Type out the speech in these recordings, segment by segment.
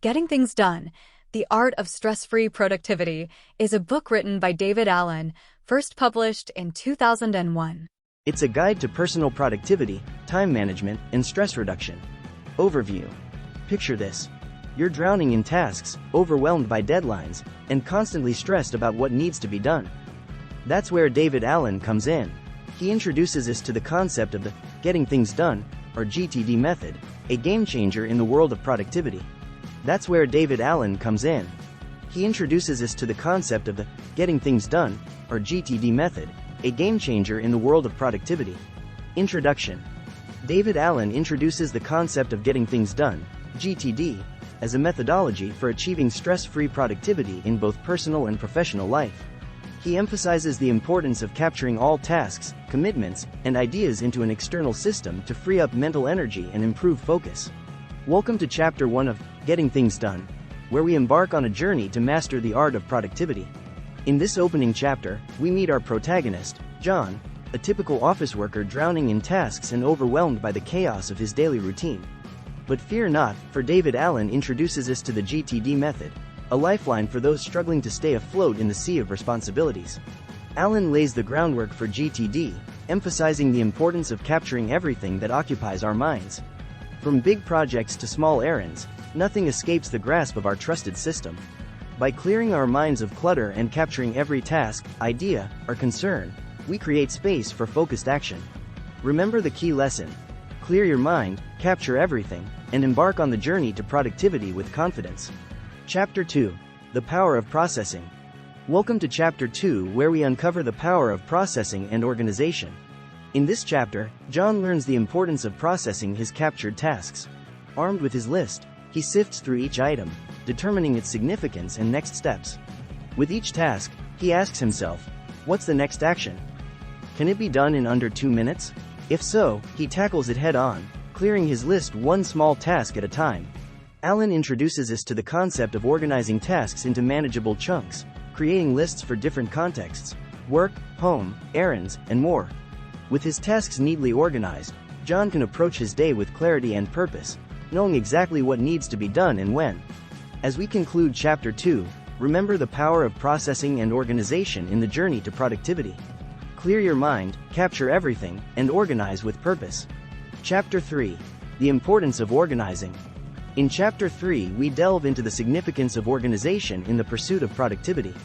Getting Things Done: The Art of Stress-Free Productivity is a book written by David Allen, first published in 2001. It's a guide to personal productivity, time management, and stress reduction. Overview. Picture this. You're drowning in tasks, overwhelmed by deadlines, and constantly stressed about what needs to be done. That's where David Allen comes in. He introduces us to the concept of the Getting Things Done, or GTD method, a game changer in the world of productivity. That's where David Allen comes in. He introduces us to the concept of the Getting Things Done, or GTD method, a game changer in the world of productivity. Introduction. David Allen introduces the concept of getting things done, GTD, as a methodology for achieving stress-free productivity in both personal and professional life. He emphasizes the importance of capturing all tasks, commitments, and ideas into an external system to free up mental energy and improve focus. Welcome to Chapter 1 of Getting Things Done, where we embark on a journey to master the art of productivity. In this opening chapter, we meet our protagonist, John, a typical office worker drowning in tasks and overwhelmed by the chaos of his daily routine. But fear not, for David Allen introduces us to the GTD method, a lifeline for those struggling to stay afloat in the sea of responsibilities. Allen lays the groundwork for GTD, emphasizing the importance of capturing everything that occupies our minds. From big projects to small errands, nothing escapes the grasp of our trusted system. By clearing our minds of clutter and capturing every task, idea, or concern, we create space for focused action. Remember the key lesson. Clear your mind, capture everything, and embark on the journey to productivity with confidence. Chapter 2. The Power of Processing. Welcome to Chapter 2, where we uncover the power of processing and organization. In this chapter, John learns the importance of processing his captured tasks. Armed with his list, he sifts through each item, determining its significance and next steps. With each task, he asks himself, what's the next action? Can it be done in under 2 minutes? If so, he tackles it head-on, clearing his list one small task at a time. Allen introduces us to the concept of organizing tasks into manageable chunks, creating lists for different contexts: work, home, errands, and more. With his tasks neatly organized, John can approach his day with clarity and purpose, knowing exactly what needs to be done and when. As we conclude Chapter 2, remember the power of processing and organization in the journey to productivity. Clear your mind, capture everything, and organize with purpose. Chapter 3. The Importance of Organizing. In Chapter 3, we delve into the significance of organization in the pursuit of productivity.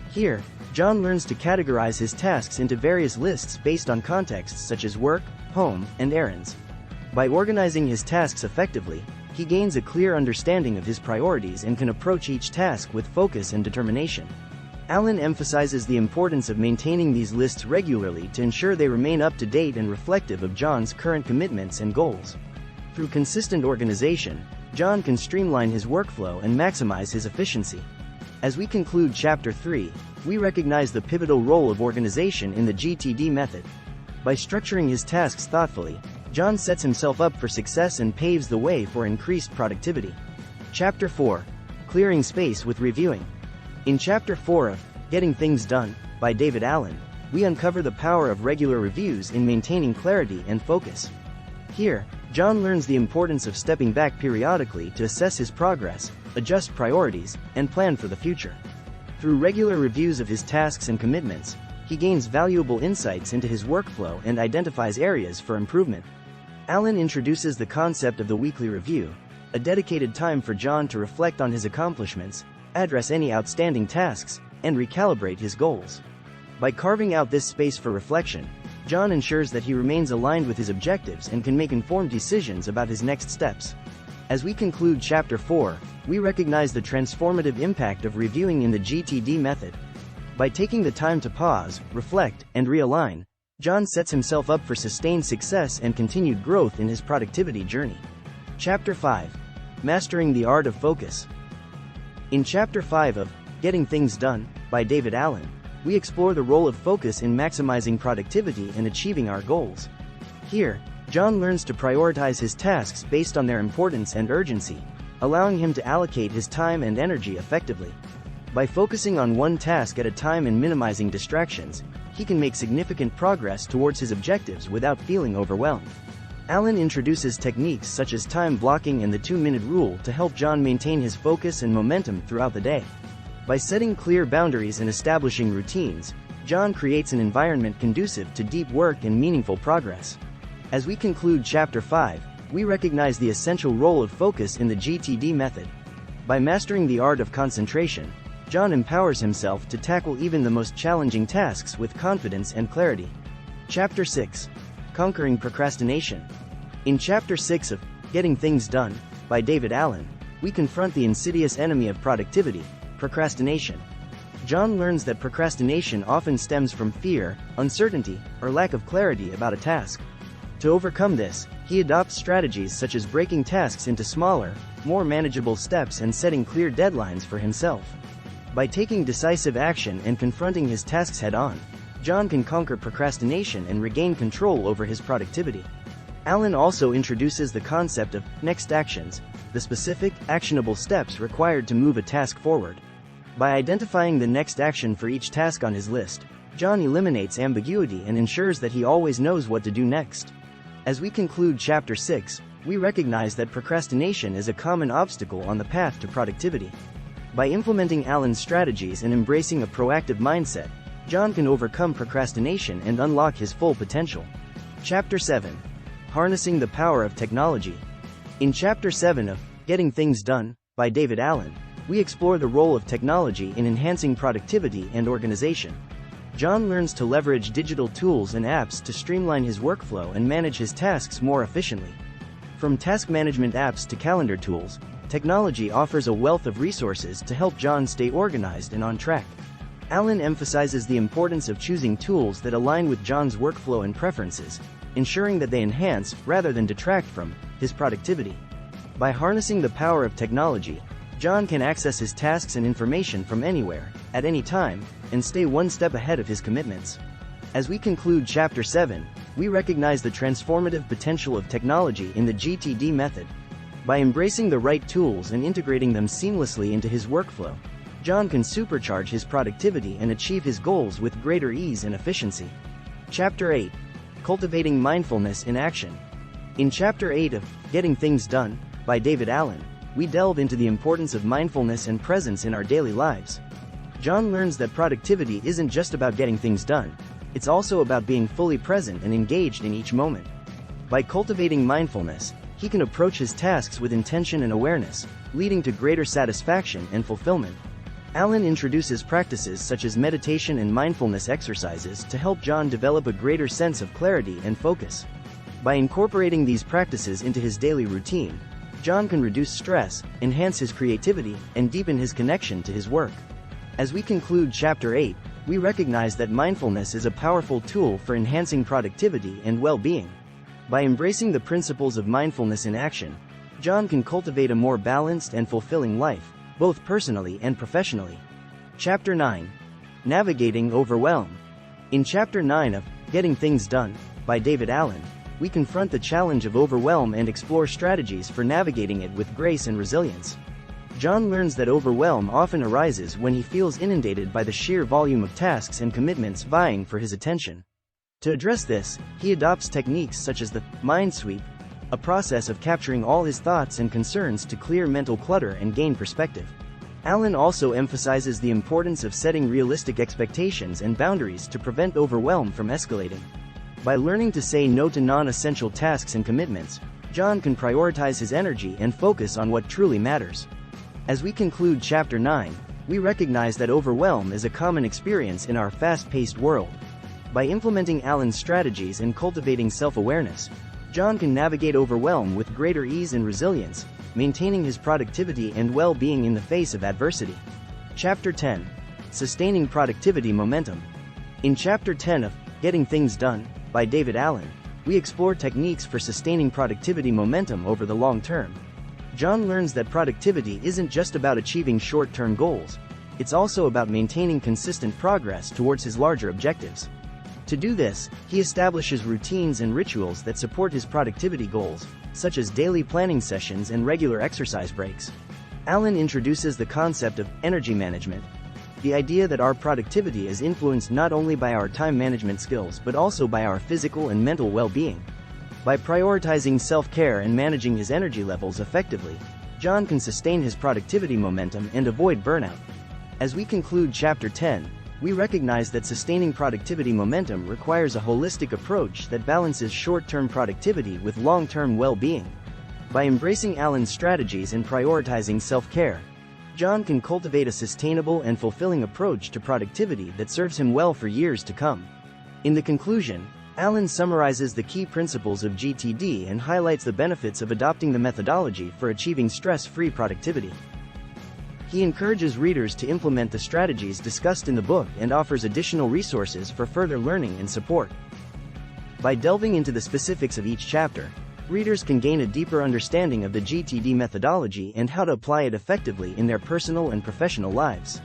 Here, John learns to categorize his tasks into various lists based on contexts such as work, home, and errands. By organizing his tasks effectively, he gains a clear understanding of his priorities and can approach each task with focus and determination. Allen emphasizes the importance of maintaining these lists regularly to ensure they remain up to date and reflective of John's current commitments and goals. Through consistent organization, John can streamline his workflow and maximize his efficiency. As we conclude Chapter 3, we recognize the pivotal role of organization in the GTD method. By structuring his tasks thoughtfully, John sets himself up for success and paves the way for increased productivity. Chapter 4. Clearing Space with Reviewing. In Chapter 4 of Getting Things Done, by David Allen, we uncover the power of regular reviews in maintaining clarity and focus. Here, John learns the importance of stepping back periodically to assess his progress, adjust priorities, and plan for the future. Through regular reviews of his tasks and commitments, he gains valuable insights into his workflow and identifies areas for improvement. Allen introduces the concept of the weekly review, a dedicated time for John to reflect on his accomplishments, address any outstanding tasks, and recalibrate his goals. By carving out this space for reflection, John ensures that he remains aligned with his objectives and can make informed decisions about his next steps. As we conclude Chapter 4, we recognize the transformative impact of reviewing in the GTD method. By taking the time to pause, reflect, and realign, John sets himself up for sustained success and continued growth in his productivity journey. Chapter 5. Mastering the Art of Focus. In Chapter 5 of Getting Things Done, by David Allen, we explore the role of focus in maximizing productivity and achieving our goals. Here, John learns to prioritize his tasks based on their importance and urgency, allowing him to allocate his time and energy effectively. By focusing on one task at a time and minimizing distractions, he can make significant progress towards his objectives without feeling overwhelmed. Alan introduces techniques such as time blocking and the 2-minute rule to help John maintain his focus and momentum throughout the day. By setting clear boundaries and establishing routines, John creates an environment conducive to deep work and meaningful progress. As we conclude Chapter 5, we recognize the essential role of focus in the GTD method. By mastering the art of concentration, John empowers himself to tackle even the most challenging tasks with confidence and clarity. Chapter 6. Conquering Procrastination. In Chapter 6 of Getting Things Done, by David Allen, we confront the insidious enemy of productivity, procrastination. John learns that procrastination often stems from fear, uncertainty, or lack of clarity about a task. To overcome this, he adopts strategies such as breaking tasks into smaller, more manageable steps and setting clear deadlines for himself. By taking decisive action and confronting his tasks head-on, John can conquer procrastination and regain control over his productivity. Allen also introduces the concept of next actions, the specific, actionable steps required to move a task forward. By identifying the next action for each task on his list, John eliminates ambiguity and ensures that he always knows what to do next. As we conclude Chapter 6, we recognize that procrastination is a common obstacle on the path to productivity. By implementing Allen's strategies and embracing a proactive mindset, John can overcome procrastination and unlock his full potential. Chapter 7. Harnessing the Power of Technology. In Chapter 7 of Getting Things Done, by David Allen, we explore the role of technology in enhancing productivity and organization. John learns to leverage digital tools and apps to streamline his workflow and manage his tasks more efficiently. From task management apps to calendar tools, technology offers a wealth of resources to help John stay organized and on track. Allen emphasizes the importance of choosing tools that align with John's workflow and preferences, ensuring that they enhance, rather than detract from, his productivity. By harnessing the power of technology, John can access his tasks and information from anywhere, at any time, and stay one step ahead of his commitments. As we conclude Chapter 7, we recognize the transformative potential of technology in the GTD method. By embracing the right tools and integrating them seamlessly into his workflow, John can supercharge his productivity and achieve his goals with greater ease and efficiency. Chapter 8. Cultivating Mindfulness in Action. In Chapter 8 of Getting Things Done, by David Allen, we delve into the importance of mindfulness and presence in our daily lives. John learns that productivity isn't just about getting things done, it's also about being fully present and engaged in each moment. By cultivating mindfulness, he can approach his tasks with intention and awareness, leading to greater satisfaction and fulfillment. Allen introduces practices such as meditation and mindfulness exercises to help John develop a greater sense of clarity and focus. By incorporating these practices into his daily routine, John can reduce stress, enhance his creativity, and deepen his connection to his work. As we conclude Chapter 8, we recognize that mindfulness is a powerful tool for enhancing productivity and well-being. By embracing the principles of mindfulness in action, John can cultivate a more balanced and fulfilling life, both personally and professionally. Chapter 9. Navigating Overwhelm. In Chapter 9 of Getting Things Done, by David Allen, we confront the challenge of overwhelm and explore strategies for navigating it with grace and resilience. John learns that overwhelm often arises when he feels inundated by the sheer volume of tasks and commitments vying for his attention. To address this, he adopts techniques such as the mind sweep, a process of capturing all his thoughts and concerns to clear mental clutter and gain perspective. Allen also emphasizes the importance of setting realistic expectations and boundaries to prevent overwhelm from escalating. By learning to say no to non-essential tasks and commitments, John can prioritize his energy and focus on what truly matters. As we conclude Chapter 9, we recognize that overwhelm is a common experience in our fast-paced world. By implementing Allen's strategies and cultivating self-awareness, John can navigate overwhelm with greater ease and resilience, maintaining his productivity and well-being in the face of adversity. Chapter 10. Sustaining Productivity Momentum. In Chapter 10 of Getting Things Done, by David Allen, we explore techniques for sustaining productivity momentum over the long term. John learns that productivity isn't just about achieving short-term goals, it's also about maintaining consistent progress towards his larger objectives. To do this, he establishes routines and rituals that support his productivity goals, such as daily planning sessions and regular exercise breaks. Allen introduces the concept of energy management, the idea that our productivity is influenced not only by our time management skills but also by our physical and mental well-being. By prioritizing self-care and managing his energy levels effectively, John can sustain his productivity momentum and avoid burnout. As we conclude Chapter 10, we recognize that sustaining productivity momentum requires a holistic approach that balances short-term productivity with long-term well-being. By embracing Alan's strategies and prioritizing self-care, John can cultivate a sustainable and fulfilling approach to productivity that serves him well for years to come. In the conclusion, Alan summarizes the key principles of GTD and highlights the benefits of adopting the methodology for achieving stress-free productivity. He encourages readers to implement the strategies discussed in the book and offers additional resources for further learning and support. By delving into the specifics of each chapter, readers can gain a deeper understanding of the GTD methodology and how to apply it effectively in their personal and professional lives.